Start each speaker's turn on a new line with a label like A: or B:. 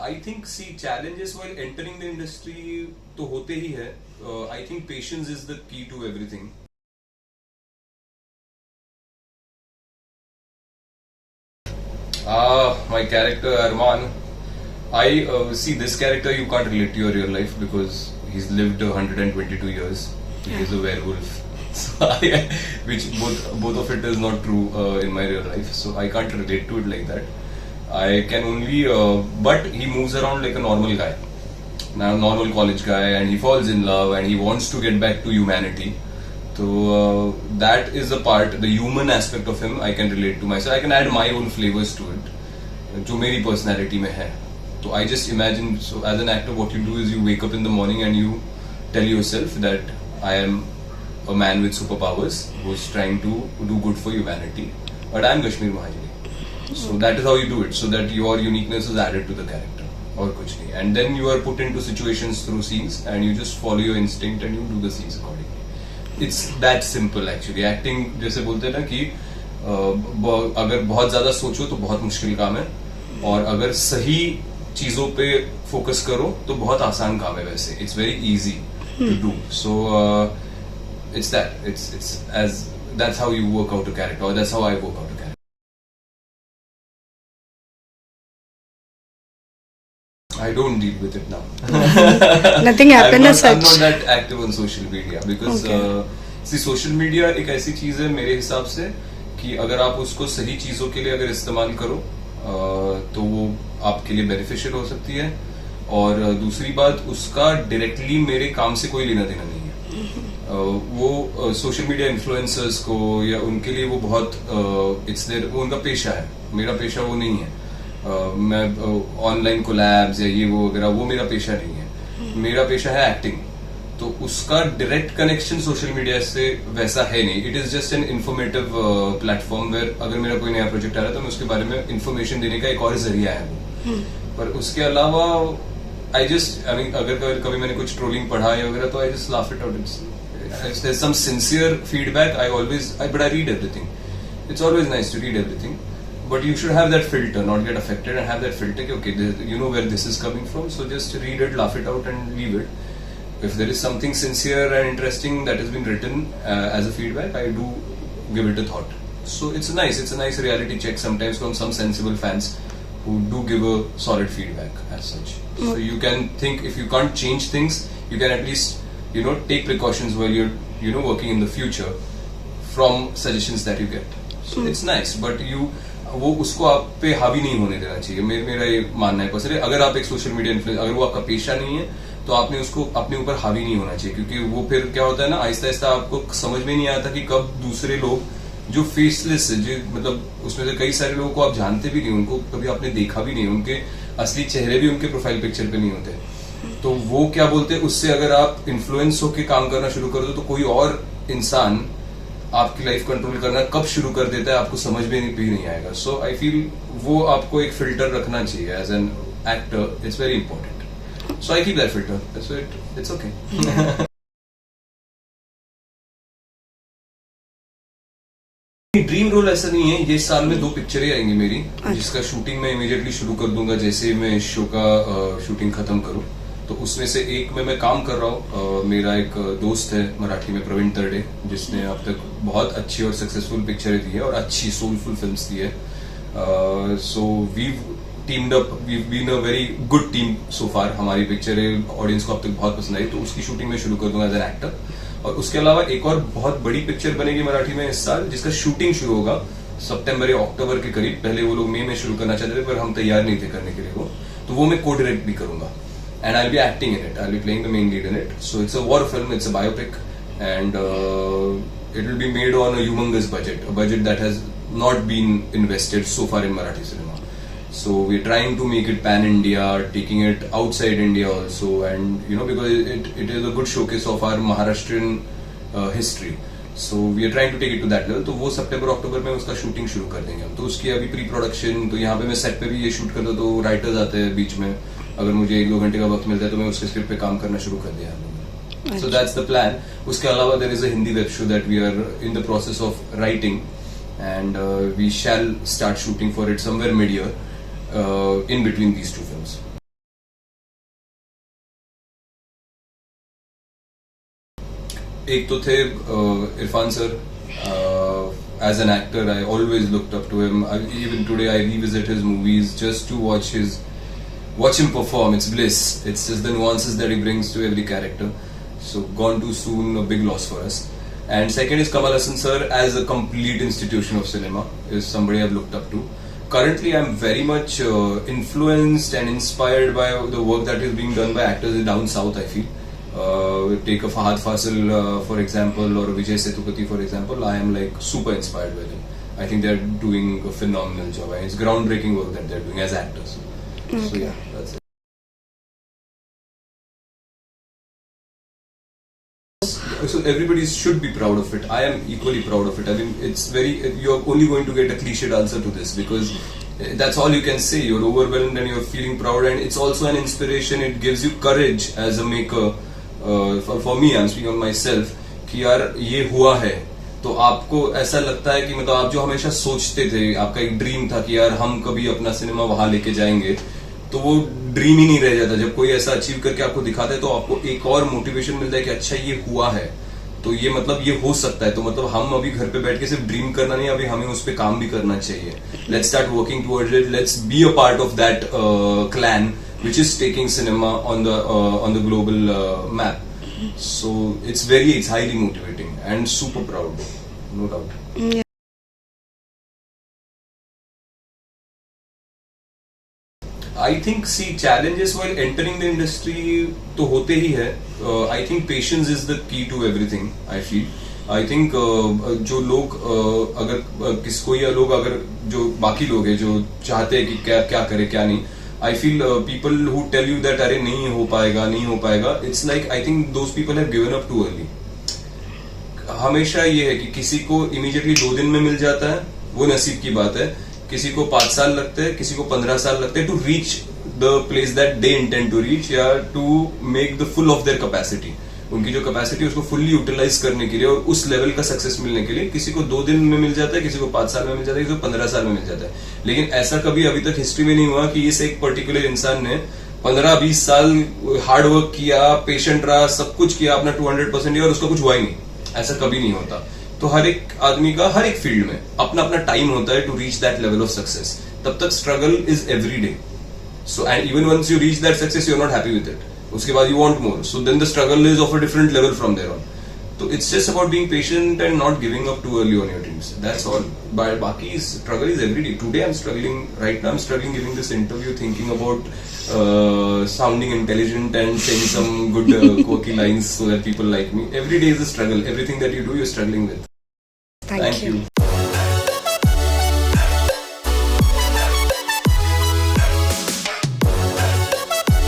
A: I think see challenges while entering the industry तो होते ही है. I think patience is the key to everything. My character Arman. I see this character you can't relate to your real life because he's lived 122 years. He's a werewolf. So which both of it is not true in my real life. So I can't relate to it like that. I can only, but he moves around like a normal guy. Now, normal college guy, and he falls in love, and he wants to get back to humanity. So that is the part, the human aspect of him I can relate to myself. I can add my own flavors to it, जो मेरी personality में है. So I just imagine, so as an actor, what you do is you wake up in the morning and you tell yourself that I am a man with superpowers who's trying to do good for humanity, but I am Kashmir Mahajani. So that is how you do it, so that your uniqueness is added to the character, और कुछ नहीं. And then you are put into situations through scenes, and you just follow your instinct and you do the scenes accordingly. It's that simple actually. Acting जैसे बोलते हैं ना कि अगर बहुत ज्यादा सोचो तो बहुत मुश्किल काम है, और अगर सही चीजों पे फोकस करो तो बहुत आसान काम है. वैसे it's very easy to do. So it's that. It's as that's how you work out a character, or that's how I work out a character. I don't deal with it now.
B: Nothing happened as such.
A: I'm not that active on social media because see, social media एक ऐसी चीज है मेरे हिसाब से कि अगर आप उसको सही चीजों के लिए अगर इस्तेमाल करो तो वो आपके लिए बेनिफिशियल हो सकती है, और दूसरी बात उसका डायरेक्टली मेरे काम से कोई लेना देना नहीं है. वो सोशल मीडिया इन्फ्लुएंसर्स को या उनके लिए वो बहुत इट्स देयर, वो उनका पेशा है. मेरा पेशा वो नहीं है. मैं ऑनलाइन कोलैब्स या ये वो वगैरह वो मेरा पेशा नहीं है. मेरा पेशा है एक्टिंग. तो उसका डायरेक्ट कनेक्शन सोशल मीडिया से वैसा है नहीं. It is just an informative platform where अगर मेरा कोई नया प्रोजेक्ट आ रहा है तो मैं उसके बारे में इन्फॉर्मेशन देने का एक और जरिया है वो. पर उसके अलावा आई मीन अगर कभी मैंने कुछ ट्रोलिंग पढ़ा या वगैरह तो I just laugh it out. There's some sincere feedback. But I read everything. It's always nice to read everything. But you should have that filter, not get affected, and have that filter. Okay, you know where this is coming from, so just read it, laugh it out, and leave it. If there is something sincere and interesting that has been written as a feedback, I do give it a thought. So it's a nice reality check sometimes from some sensible fans who do give a solid feedback as such. So you can think, if you can't change things, you can at least take precautions while you're working in the future from suggestions that you get. So it's nice, but वो उसको आप पे हावी नहीं होने देना चाहिए. मेरा ये मानना है पर्सनली. अगर आप एक सोशल मीडिया इन्फ्लुएंसर, अगर वो आपका पेशा नहीं है तो आपने उसको अपने ऊपर हावी नहीं होना चाहिए, क्योंकि वो फिर क्या होता है ना, आहिस्ता आहिस्ता आपको समझ में नहीं आता कि कब दूसरे लोग जो फेसलेस है, जो मतलब उसमें से कई सारे लोगों को आप जानते भी नहीं, उनको कभी आपने देखा भी नहीं, उनके असली चेहरे भी उनके प्रोफाइल पिक्चर पे नहीं होते, तो वो क्या बोलते हैं, उससे अगर आप इन्फ्लुएंस होकर काम करना शुरू कर दो तो कोई और इंसान आपकी लाइफ कंट्रोल करना कब शुरू कर देता है आपको समझ में भी नहीं आएगा. सो आई फील वो आपको एक फिल्टर रखना चाहिए as an actor. It's very important. So I keep that filter. So it's okay. Dream role ऐसा नहीं है. ये साल में 2 पिक्चरें आएंगी मेरी, जिसका शूटिंग मैं इमीडिएटली शुरू कर दूंगा जैसे मैं इस शो का शूटिंग खत्म करूं. तो उसमें से एक में मैं काम कर रहा हूँ. मेरा एक दोस्त है मराठी में, प्रवीण तरडे, जिसने अब तक बहुत अच्छी और सक्सेसफुल पिक्चरें दी है और अच्छी सोलफुल फिल्म्स दी है. So we teamed up, we been a very good team so far. हमारी पिक्चरें ऑडियंस को अब तक बहुत पसंद आई, तो उसकी शूटिंग मैं शुरू कर दूंगा एज एन एक्टर. और उसके अलावा एक और बहुत बड़ी पिक्चर बनेगी मराठी में इस साल, जिसका शूटिंग शुरू होगा सितंबर या अक्टूबर के करीब. पहले वो लोग मई में शुरू करना चाहते थे पर हम तैयार नहीं थे करने के लिए वो, तो वो मैं को डायरेक्ट भी करूंगा. And I'll be acting in it. I'll be playing the main lead in it. So it's a war film. It's a biopic, and it will be made on a humongous budget, a budget that has not been invested so far in Marathi cinema. So we're trying to make it pan-India, taking it outside India also, and because it is a good showcase of our Maharashtrian history. So we are trying to take it to that level. तो वो सितंबर अक्टूबर में उसका shooting शुरू कर देंगे हम. तो उसकी अभी प्री प्रोडक्शन, तो यहाँ पे मैं सेट पे भी ये शूट करता हूँ, तो राइटर्स आते हैं बीच में. अगर मुझे 1-2 घंटे का वक्त मिलता है तो मैं उसके स्क्रिप्ट पे काम करना शुरू कर दिया. So that's the plan. उसके अलावा there is a Hindi web show that we are in the process of writing, and we shall start shooting for it somewhere mid-year in between these 2 films. एक तो थे Irfan sir. As an actor, I always looked up to him. Even today, I revisit his movies just to watch him perform. It's bliss. It's just the nuances that he brings to every character. So gone too soon, a big loss for us. And second is Kamal Hassan sir, as a complete institution of cinema, is somebody I've looked up to. Currently, I'm very much influenced and inspired by the work that is being done by actors down south, I feel. Take a Fahad Fasil for example, or Vijay Sethupathi for example. I am like super inspired by them. I think they're doing a phenomenal job, and it's groundbreaking work that they're doing as actors. So yeah, that's it. So everybody should be proud of it. I am equally proud of it. I mean, it's very, you're only going to get a cliched answer to this, because that's all you can say. You're overwhelmed and you're feeling proud, and it's also an inspiration. It gives you courage as a maker. For me, I'm speaking of myself, कि यार ये हुआ है, तो आपको ऐसा लगता है कि मतलब आप जो हमेशा सोचते थे, आपका एक ड्रीम था कि यार हम कभी अपना सिनेमा वहां लेके जाएंगे, तो वो ड्रीम ही नहीं रह जाता. जब कोई ऐसा अचीव करके आपको दिखाता है, तो आपको एक और मोटिवेशन मिलता है कि अच्छा ये हुआ है, तो ये मतलब ये हो सकता है. तो मतलब हम अभी घर पे बैठ के सिर्फ ड्रीम करना नहीं, अभी हमें उस पर काम भी करना चाहिए. Let's start working towards it. Let's be a part of that clan which is taking cinema on the global map. So it's highly motivating and super proud, no doubt.
B: Yeah.
A: I think, see, challenges while entering the industry तो होते ही है. I think patience is the key to everything, I feel. I think जो लोग अगर कोई लोग अगर जो बाकी लोग हैं जो चाहते हैं कि क्या करे क्या नहीं, I feel people who tell you that अरे नहीं हो पाएगा, it's like I think those people have given up too early. हमेशा ये है कि किसी को immediately 2 दिन में मिल जाता है, वो नसीब की बात है. किसी को 5 साल लगते हैं, किसी को 15 साल लगते हैं to reach the place that they intend to reach, या to make the full of their capacity. उनकी जो कैपेसिटी उसको फुल्ली यूटिलाइज करने के लिए और उस लेवल का सक्सेस मिलने के लिए किसी को 2 दिन में मिल जाता है, किसी को 5 साल में मिल जाता है, किसी को 15 साल में मिल जाता है. लेकिन ऐसा कभी अभी तक हिस्ट्री में नहीं हुआ कि इस एक पर्टिकुलर इंसान ने 15-20 साल हार्ड वर्क किया, पेशेंट रहा, सब कुछ किया, अपना 200% दिया और उसका कुछ हुआ ही नहीं. ऐसा कभी नहीं होता. तो हर एक आदमी का हर एक फील्ड में अपना अपना टाइम होता है to reach that level of success. तब तक struggle is every day. So and even once you reach that success, you are not happy with it. उसके बाद you want more, so then the struggle is of a different level from there on. So it's just about being patient and not giving up too early on your dreams. That's all. But baki struggle is every day. Today I'm struggling. Right now I'm struggling giving this interview, thinking about sounding intelligent and saying some good quirky lines so that people like me. Every day is a struggle. Everything that you do, you're struggling with.
B: Thank you.